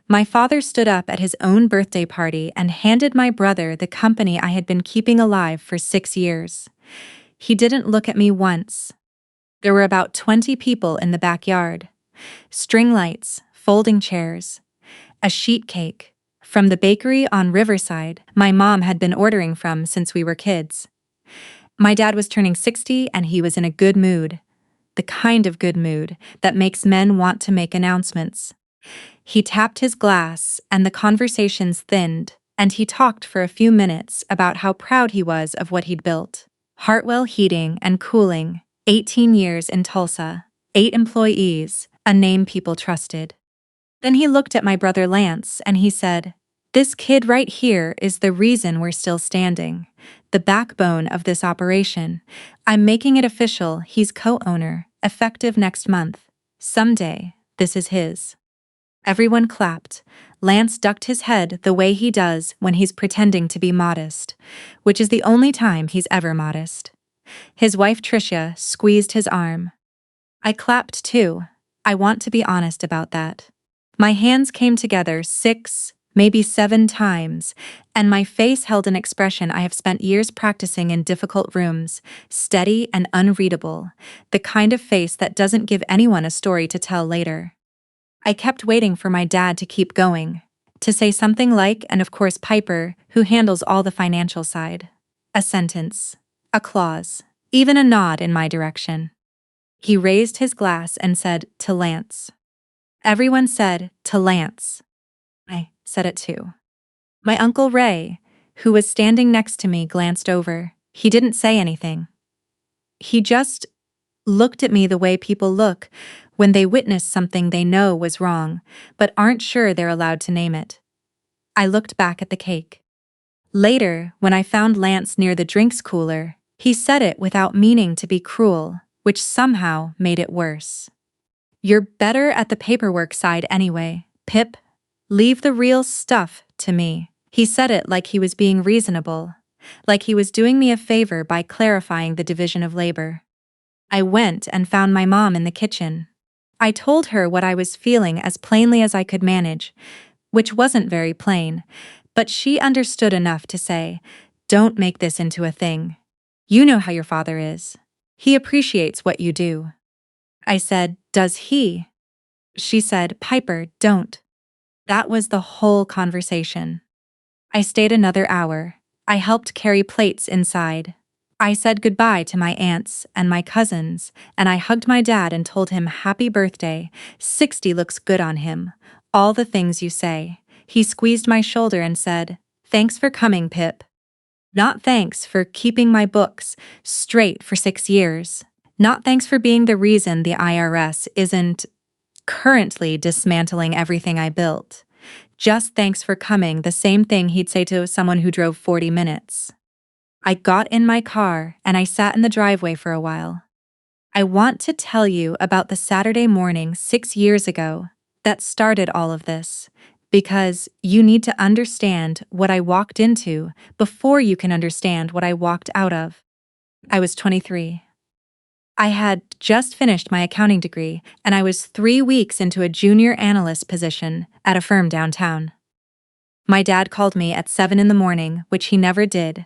My father stood up at his own birthday party and handed my brother the company I had been keeping alive for 6 years. He didn't look at me once. There were about 20 people in the backyard. String lights, folding chairs, a sheet cake from the bakery on Riverside my mom had been ordering from since we were kids. My dad was turning 60 and he was in a good mood. The kind of good mood that makes men want to make announcements. He tapped his glass and the conversations thinned, and he talked for a few minutes about how proud he was of what he'd built. Hartwell Heating and Cooling, 18 years in Tulsa, 8 employees, a name people trusted. Then he looked at my brother Lance and he said, "This kid right here is the reason we're still standing, the backbone of this operation. I'm making it official, he's co-owner, effective next month. Someday, this is his." Everyone clapped. Lance ducked his head the way he does when he's pretending to be modest, which is the only time he's ever modest. His wife Tricia squeezed his arm. I clapped too. I want to be honest about that. My hands came together 6, maybe 7 times, and my face held an expression I have spent years practicing in difficult rooms, steady and unreadable, the kind of face that doesn't give anyone a story to tell later. I kept waiting for my dad to keep going, to say something like, "And of course Piper, who handles all the financial side." A sentence, a clause, even a nod in my direction. He raised his glass and said, "To Lance." Everyone said, "To Lance." I said it too. My Uncle Ray, who was standing next to me, glanced over. He didn't say anything. He just looked at me the way people look when they witness something they know was wrong, but aren't sure they're allowed to name it. I looked back at the cake. Later, when I found Lance near the drinks cooler, he said it without meaning to be cruel, which somehow made it worse. "You're better at the paperwork side anyway, Pip. Leave the real stuff to me." He said it like he was being reasonable, like he was doing me a favor by clarifying the division of labor. I went and found my mom in the kitchen. I told her what I was feeling as plainly as I could manage, which wasn't very plain, but she understood enough to say, "Don't make this into a thing. You know how your father is. He appreciates what you do." I said, "Does he?" She said, "Piper, don't." That was the whole conversation. I stayed another hour. I helped carry plates inside. I said goodbye to my aunts and my cousins, and I hugged my dad and told him happy birthday, 60 looks good on him, all the things you say. He squeezed my shoulder and said, "Thanks for coming, Pip. Not thanks for keeping my books straight for 6 years. Not thanks for being the reason the IRS isn't currently dismantling everything I built. Just thanks for coming," the same thing he'd say to someone who drove 40 minutes. I got in my car and I sat in the driveway for a while. I want to tell you about the Saturday morning 6 years ago that started all of this, because you need to understand what I walked into before you can understand what I walked out of. I was 23. I had just finished my accounting degree, and I was 3 weeks into a junior analyst position at a firm downtown. My dad called me at 7 in the morning, which he never did,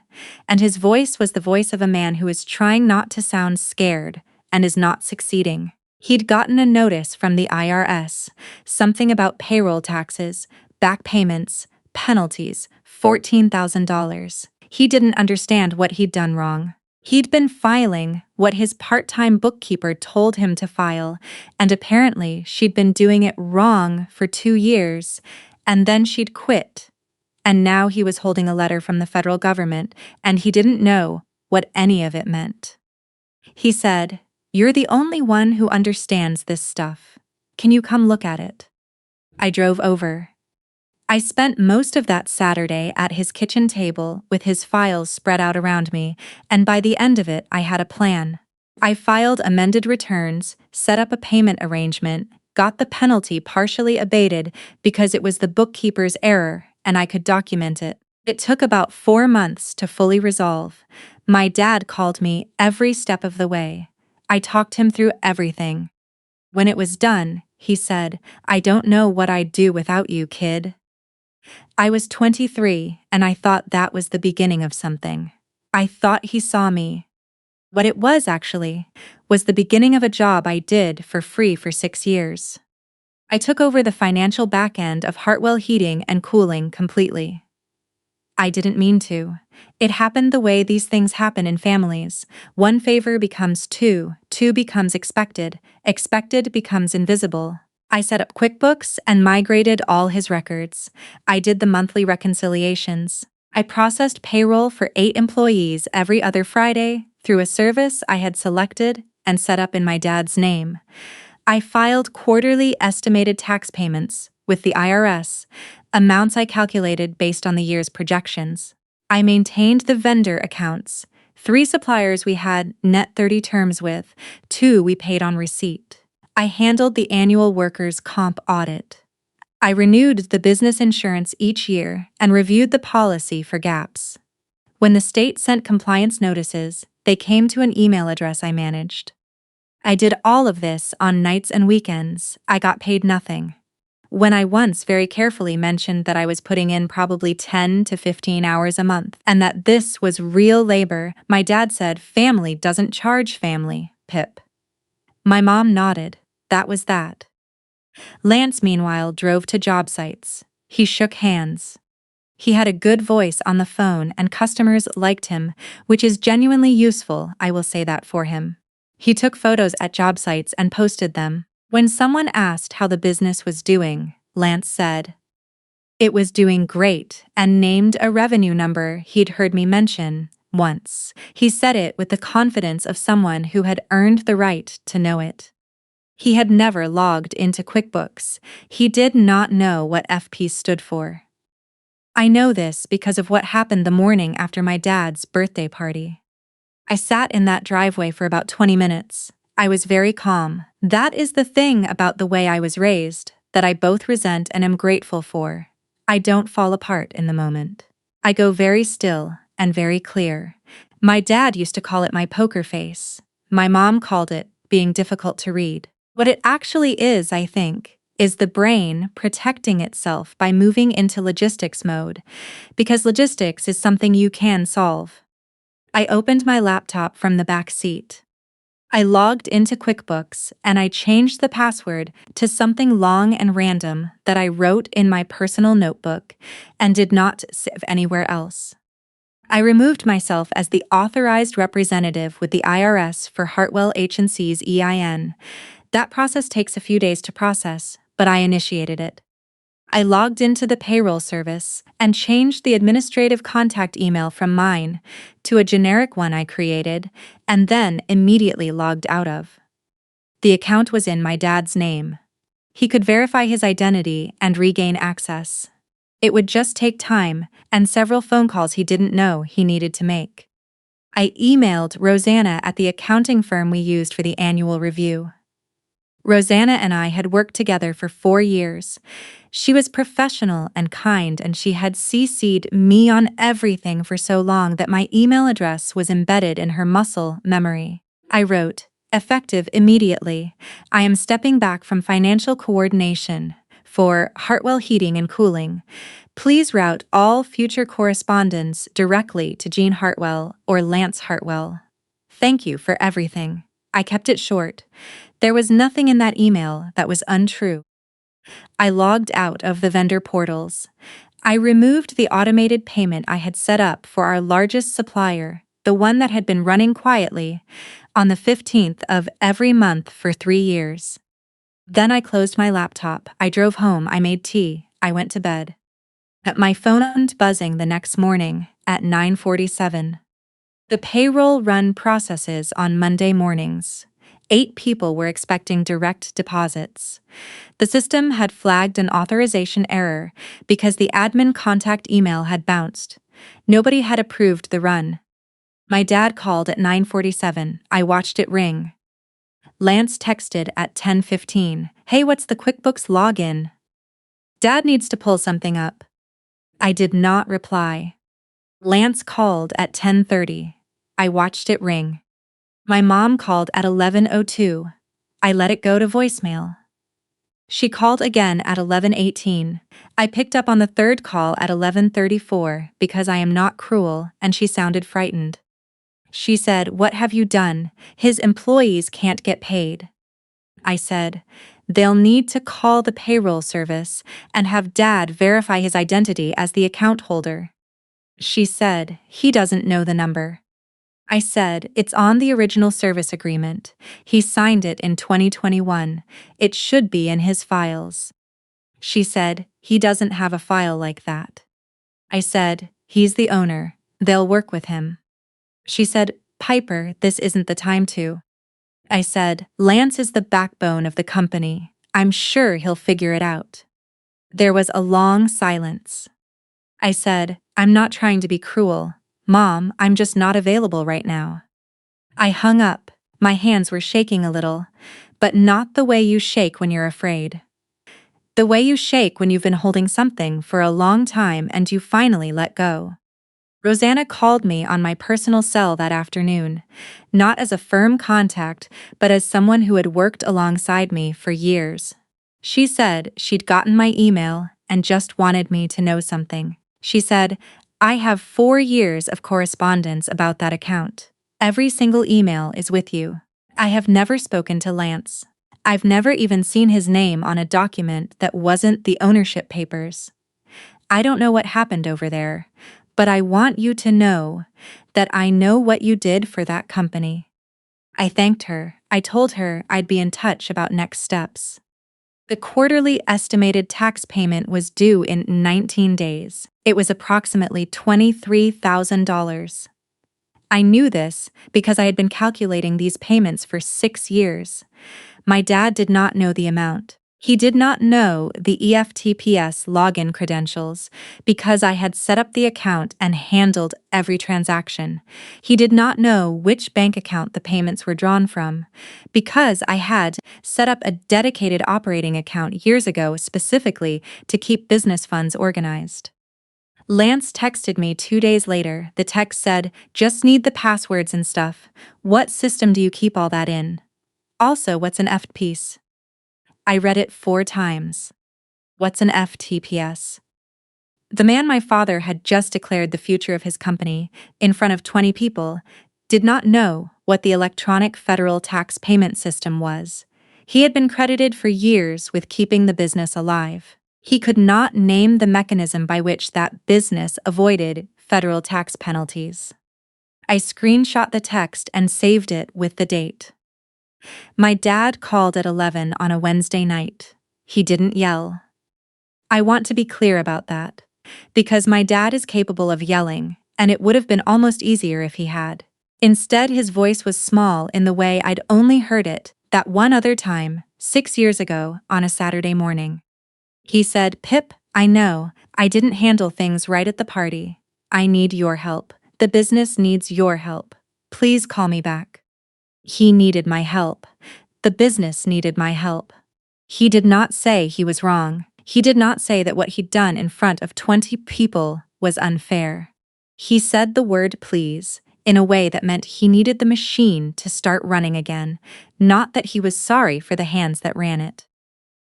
and his voice was the voice of a man who is trying not to sound scared and is not succeeding. He'd gotten a notice from the IRS, something about payroll taxes, back payments, penalties, $14,000. He didn't understand what he'd done wrong. He'd been filing what his part-time bookkeeper told him to file, and apparently she'd been doing it wrong for 2 years, and then she'd quit. And now he was holding a letter from the federal government, and he didn't know what any of it meant. He said, "You're the only one who understands this stuff. Can you come look at it?" I drove over. I spent most of that Saturday at his kitchen table with his files spread out around me, and by the end of it I had a plan. I filed amended returns, set up a payment arrangement, got the penalty partially abated because it was the bookkeeper's error and I could document it. It took about 4 months to fully resolve. My dad called me every step of the way. I talked him through everything. When it was done, he said. "I don't know what I'd do without you, kid." I was 23, and I thought that was the beginning of something. I thought he saw me. What it was, actually, was the beginning of a job I did for free for 6 years. I took over the financial back end of Hartwell Heating and Cooling completely. I didn't mean to. It happened the way these things happen in families. One favor becomes two, two becomes expected, expected becomes invisible. I set up QuickBooks and migrated all his records. I did the monthly reconciliations. I processed payroll for 8 employees every other Friday through a service I had selected and set up in my dad's name. I filed quarterly estimated tax payments with the IRS, amounts I calculated based on the year's projections. I maintained the vendor accounts. 3 suppliers we had net 30 terms with, 2 we paid on receipt. I handled the annual workers' comp audit. I renewed the business insurance each year and reviewed the policy for gaps. When the state sent compliance notices, they came to an email address I managed. I did all of this on nights and weekends. I got paid nothing. When I once very carefully mentioned that I was putting in probably 10 to 15 hours a month and that this was real labor, my dad said, "Family doesn't charge family, Pip." My mom nodded. That was that. Lance, meanwhile, drove to job sites. He shook hands. He had a good voice on the phone and customers liked him, which is genuinely useful, I will say that for him. He took photos at job sites and posted them. When someone asked how the business was doing, Lance said, "It was doing great," and named a revenue number he'd heard me mention once. He said it with the confidence of someone who had earned the right to know it. He had never logged into QuickBooks. He did not know what FP stood for. I know this because of what happened the morning after my dad's birthday party. I sat in that driveway for about 20 minutes. I was very calm. That is the thing about the way I was raised that I both resent and am grateful for. I don't fall apart in the moment. I go very still and very clear. My dad used to call it my poker face. My mom called it being difficult to read. What it actually is, I think, is the brain protecting itself by moving into logistics mode, because logistics is something you can solve. I opened my laptop from the back seat. I logged into QuickBooks and I changed the password to something long and random that I wrote in my personal notebook and did not save anywhere else. I removed myself as the authorized representative with the IRS for Hartwell H&C's EIN. That process takes a few days to process, but I initiated it. I logged into the payroll service and changed the administrative contact email from mine to a generic one I created and then immediately logged out of. The account was in my dad's name. He could verify his identity and regain access. It would just take time and several phone calls he didn't know he needed to make. I emailed Rosanna at the accounting firm we used for the annual review. Rosanna and I had worked together for 4 years. She was professional and kind, and she had CC'd me on everything for so long that my email address was embedded in her muscle memory. I wrote, "Effective immediately. I am stepping back from financial coordination for Hartwell Heating and Cooling. Please route all future correspondence directly to Jean Hartwell or Lance Hartwell. Thank you for everything." I kept it short. There was nothing in that email that was untrue. I logged out of the vendor portals. I removed the automated payment I had set up for our largest supplier, the one that had been running quietly, on the 15th of every month for 3 years. Then I closed my laptop. I drove home. I made tea. I went to bed. My phone started buzzing the next morning at 9:47. The payroll run processes on Monday mornings. 8 people were expecting direct deposits. The system had flagged an authorization error because the admin contact email had bounced. Nobody had approved the run. My dad called at 9:47. I watched it ring. Lance texted at 10:15. "Hey, what's the QuickBooks login? Dad needs to pull something up." I did not reply. Lance called at 10:30. I watched it ring. My mom called at 11:02. I let it go to voicemail. She called again at 11:18. I picked up on the third call at 11:34 because I am not cruel, and she sounded frightened. She said, "What have you done? His employees can't get paid." I said, "They'll need to call the payroll service and have Dad verify his identity as the account holder." She said, "He doesn't know the number." I said, "It's on the original service agreement. He signed it in 2021. It should be in his files." She said, "He doesn't have a file like that." I said, "He's the owner. They'll work with him." She said, "Piper, this isn't the time to." I said, "Lance is the backbone of the company. I'm sure he'll figure it out." There was a long silence. I said, "I'm not trying to be cruel. Mom, I'm just not available right now." I hung up. My hands were shaking a little, but not the way you shake when you're afraid. The way you shake when you've been holding something for a long time and you finally let go. Rosanna called me on my personal cell that afternoon, not as a firm contact, but as someone who had worked alongside me for years. She said she'd gotten my email and just wanted me to know something. She said, "I have 4 years of correspondence about that account. Every single email is with you. I have never spoken to Lance. I've never even seen his name on a document that wasn't the ownership papers. I don't know what happened over there, but I want you to know that I know what you did for that company." I thanked her. I told her I'd be in touch about next steps. The quarterly estimated tax payment was due in 19 days. It was approximately $23,000. I knew this because I had been calculating these payments for 6 years. My dad did not know the amount. He did not know the EFTPS login credentials because I had set up the account and handled every transaction. He did not know which bank account the payments were drawn from because I had set up a dedicated operating account years ago specifically to keep business funds organized. Lance texted me 2 days later. The text said, "Just need the passwords and stuff. What system do you keep all that in? Also, what's an FTPS?" I read it 4 times. What's an FTPS? The man my father had just declared the future of his company, in front of 20 people, did not know what the electronic federal tax payment system was. He had been credited for years with keeping the business alive. He could not name the mechanism by which that business avoided federal tax penalties. I screenshot the text and saved it with the date. My dad called at 11 on a Wednesday night. He didn't yell. I want to be clear about that, because my dad is capable of yelling, and it would have been almost easier if he had. Instead, his voice was small in the way I'd only heard it that one other time, 6 years ago, on a Saturday morning. He said, "Pip, I know, I didn't handle things right at the party. I need your help. The business needs your help. Please call me back." He needed my help. The business needed my help. He did not say he was wrong. He did not say that what he'd done in front of 20 people was unfair. He said the word please in a way that meant he needed the machine to start running again, not that he was sorry for the hands that ran it.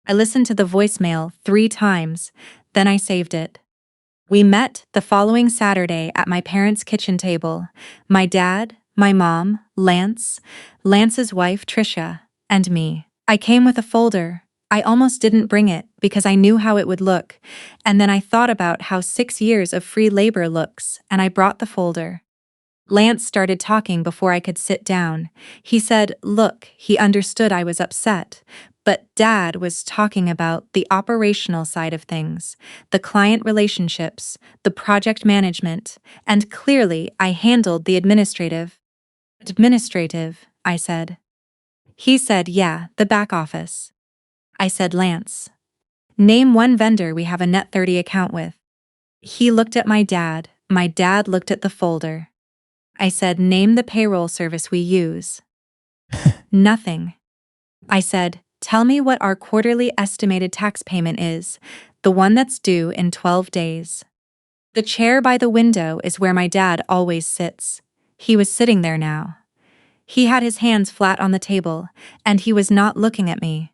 I listened to the voicemail 3 times, then I saved it. We met the following Saturday at my parents' kitchen table. My dad, my mom, Lance's wife Tricia, and me. I came with a folder. I almost didn't bring it because I knew how it would look, and then I thought about how 6 years of free labor looks, and I brought the folder. Lance started talking before I could sit down. He said, "Look, he understood I was upset, but Dad was talking about the operational side of things, the client relationships, the project management, and clearly I handled the administrative." "Administrative," I said. He said, "Yeah, the back office." I said, "Lance, name one vendor we have a Net30 account with." He looked at my dad. My dad looked at the folder. I said, "Name the payroll service we use." Nothing. I said, "Tell me what our quarterly estimated tax payment is, the one that's due in 12 days. The chair by the window is where my dad always sits. He was sitting there now. He had his hands flat on the table, and he was not looking at me.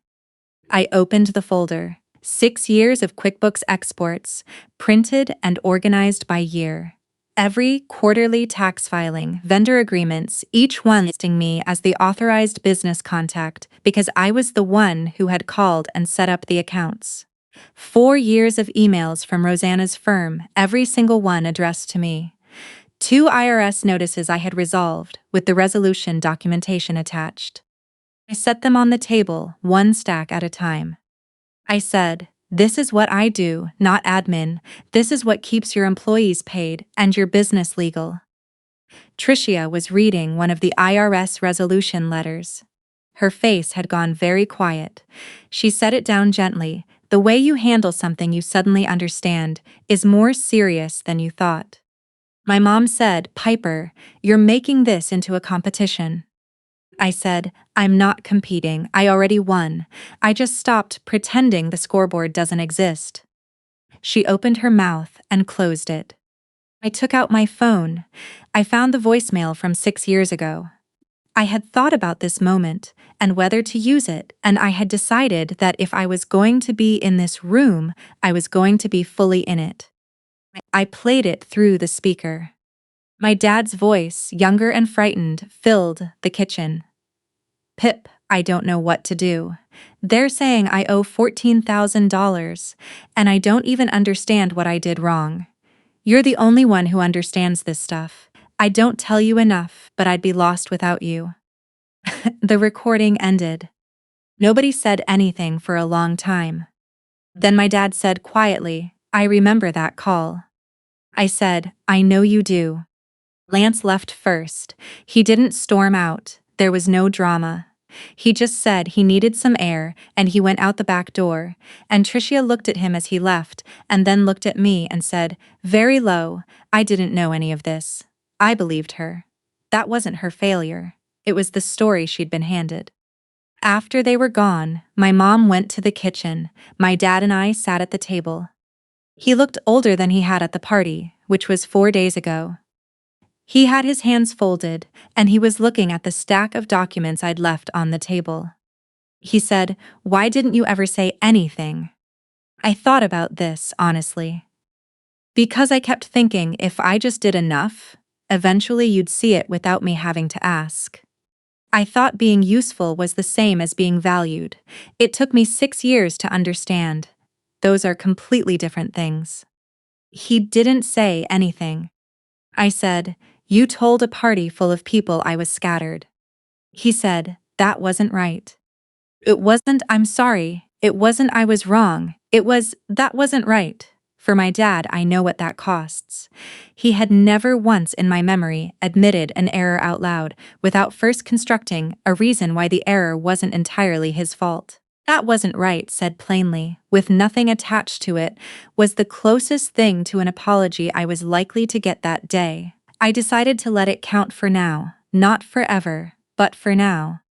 I opened the folder. 6 years of QuickBooks exports, printed and organized by year. Every quarterly tax filing, vendor agreements, each one listing me as the authorized business contact because I was the one who had called and set up the accounts. 4 years of emails from Rosanna's firm, every single one addressed to me. 2 IRS notices I had resolved, with the resolution documentation attached. I set them on the table, one stack at a time. I said, "This is what I do, not admin. This is what keeps your employees paid and your business legal." Tricia was reading one of the IRS resolution letters. Her face had gone very quiet. She set it down gently. "The way you handle something you suddenly understand is more serious than you thought." My mom said, "Piper, you're making this into a competition." I said, "I'm not competing. I already won. I just stopped pretending the scoreboard doesn't exist." She opened her mouth and closed it. I took out my phone. I found the voicemail from 6 years ago. I had thought about this moment and whether to use it, and I had decided that if I was going to be in this room, I was going to be fully in it. I played it through the speaker. My dad's voice, younger and frightened, filled the kitchen. "Pip, I don't know what to do. They're saying I owe $14,000, and I don't even understand what I did wrong. You're the only one who understands this stuff. I don't tell you enough, but I'd be lost without you." The recording ended. Nobody said anything for a long time. Then my dad said quietly, "I remember that call." I said, "I know you do." Lance left first. He didn't storm out. There was no drama. He just said he needed some air, and he went out the back door, and Tricia looked at him as he left, and then looked at me and said, very low, "I didn't know any of this." I believed her. That wasn't her failure. It was the story she'd been handed. After they were gone, my mom went to the kitchen. My dad and I sat at the table. He looked older than he had at the party, which was 4 days ago. He had his hands folded, and he was looking at the stack of documents I'd left on the table. He said, "Why didn't you ever say anything?" I thought about this, honestly. Because I kept thinking if I just did enough, eventually you'd see it without me having to ask. I thought being useful was the same as being valued. It took me 6 years to understand. Those are completely different things. He didn't say anything. I said, "You told a party full of people I was scattered." He said, "That wasn't right." "It wasn't, I'm sorry. It wasn't I was wrong. It was, that wasn't right." For my dad, I know what that costs. He had never once in my memory admitted an error out loud without first constructing a reason why the error wasn't entirely his fault. "That wasn't right," said plainly, with nothing attached to it, was the closest thing to an apology I was likely to get that day. I decided to let it count for now, not forever, but for now.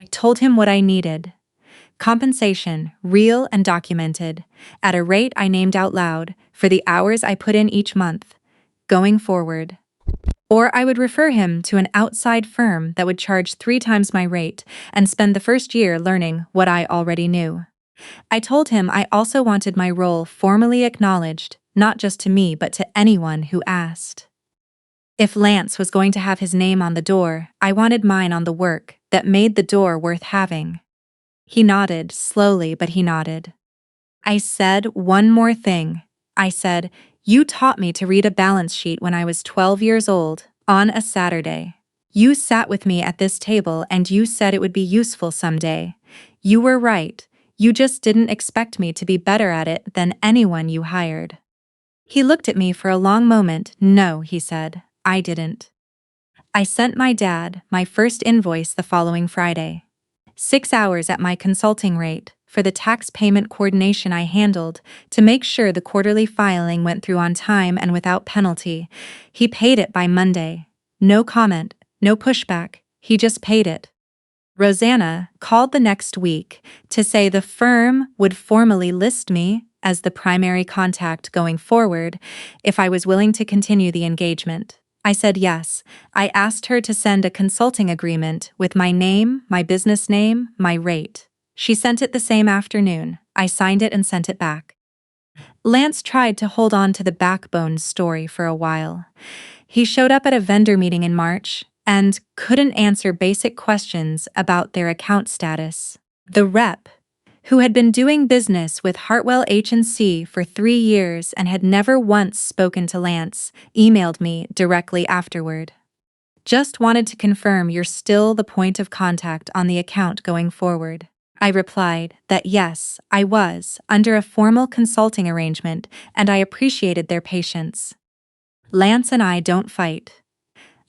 I told him what I needed. Compensation, real and documented, at a rate I named out loud, for the hours I put in each month, going forward. Or I would refer him to an outside firm that would charge 3 times my rate and spend the first year learning what I already knew. I told him I also wanted my role formally acknowledged, not just to me but to anyone who asked. If Lance was going to have his name on the door, I wanted mine on the work that made the door worth having. He nodded, slowly, but he nodded. I said one more thing. I said, "You taught me to read a balance sheet when I was 12 years old, on a Saturday. You sat with me at this table and you said it would be useful someday. You were right. You just didn't expect me to be better at it than anyone you hired." He looked at me for a long moment. "No," he said, "I didn't." I sent my dad my first invoice the following Friday. 6 hours at my consulting rate for the tax payment coordination I handled to make sure the quarterly filing went through on time and without penalty. He paid it by Monday. No comment, no pushback, he just paid it. Rosanna called the next week to say the firm would formally list me as the primary contact going forward if I was willing to continue the engagement. I said yes. I asked her to send a consulting agreement with my name, my business name, my rate. She sent it the same afternoon. I signed it and sent it back. Lance tried to hold on to the backbone story for a while. He showed up at a vendor meeting in March and couldn't answer basic questions about their account status. The rep, who had been doing business with Hartwell H&C for 3 years and had never once spoken to Lance, emailed me directly afterward. Just wanted to confirm you're still the point of contact on the account going forward. I replied that yes, I was, under a formal consulting arrangement, and I appreciated their patience. Lance and I don't fight.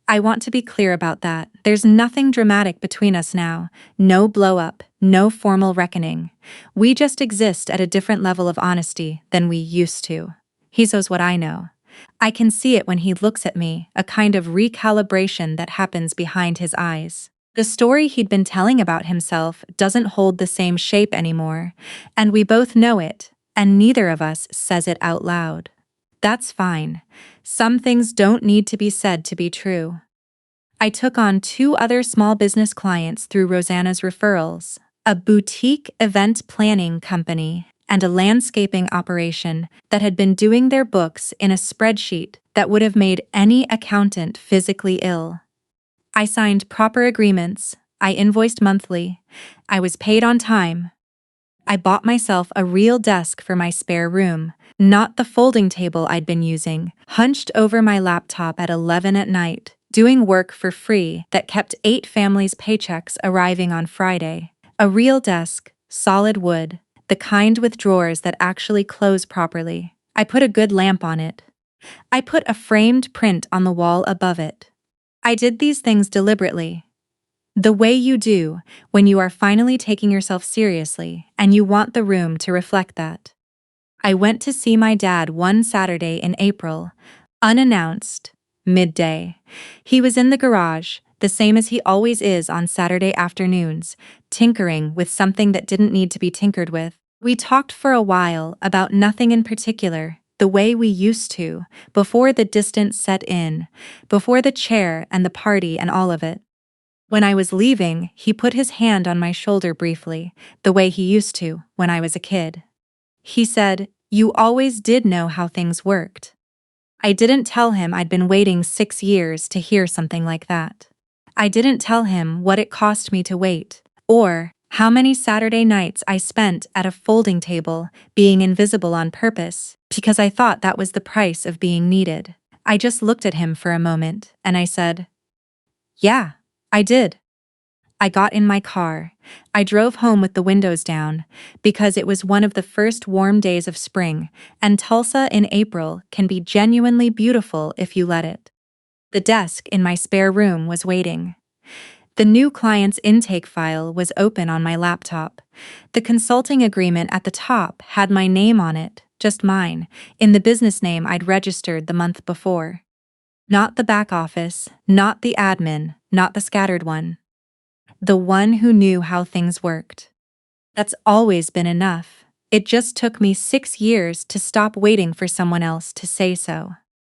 I want to be clear about that. There's nothing dramatic between us now. No blow-up, no formal reckoning. We just exist at a different level of honesty than we used to. He knows what I know. I can see it when he looks at me, a kind of recalibration that happens behind his eyes. The story he'd been telling about himself doesn't hold the same shape anymore, and we both know it, and neither of us says it out loud. That's fine. Some things don't need to be said to be true. I took on 2 other small business clients through Rosanna's referrals, a boutique event planning company and a landscaping operation that had been doing their books in a spreadsheet that would have made any accountant physically ill. I signed proper agreements, I invoiced monthly, I was paid on time. I bought myself a real desk for my spare room, not the folding table I'd been using, hunched over my laptop at 11 at night, doing work for free that kept 8 families' paychecks arriving on Friday. A real desk, solid wood, the kind with drawers that actually close properly. I put a good lamp on it. I put a framed print on the wall above it. I did these things deliberately. The way you do when you are finally taking yourself seriously and you want the room to reflect that. I went to see my dad one Saturday in April, unannounced, midday. He was in the garage, the same as he always is on Saturday afternoons, tinkering with something that didn't need to be tinkered with. We talked for a while about nothing in particular, the way we used to, before the distance set in, before the chair and the party and all of it. When I was leaving, he put his hand on my shoulder briefly, the way he used to when I was a kid. He said, "You always did know how things worked." I didn't tell him I'd been waiting 6 years to hear something like that. I didn't tell him what it cost me to wait, or how many Saturday nights I spent at a folding table being invisible on purpose, because I thought that was the price of being needed. I just looked at him for a moment, and I said, "Yeah, I did." I got in my car. I drove home with the windows down, because it was one of the first warm days of spring, and Tulsa in April can be genuinely beautiful if you let it. The desk in my spare room was waiting. The new client's intake file was open on my laptop. The consulting agreement at the top had my name on it, just mine, in the business name I'd registered the month before. Not the back office, not the admin, not the scattered one. The one who knew how things worked. That's always been enough. It just took me 6 years to stop waiting for someone else to say so.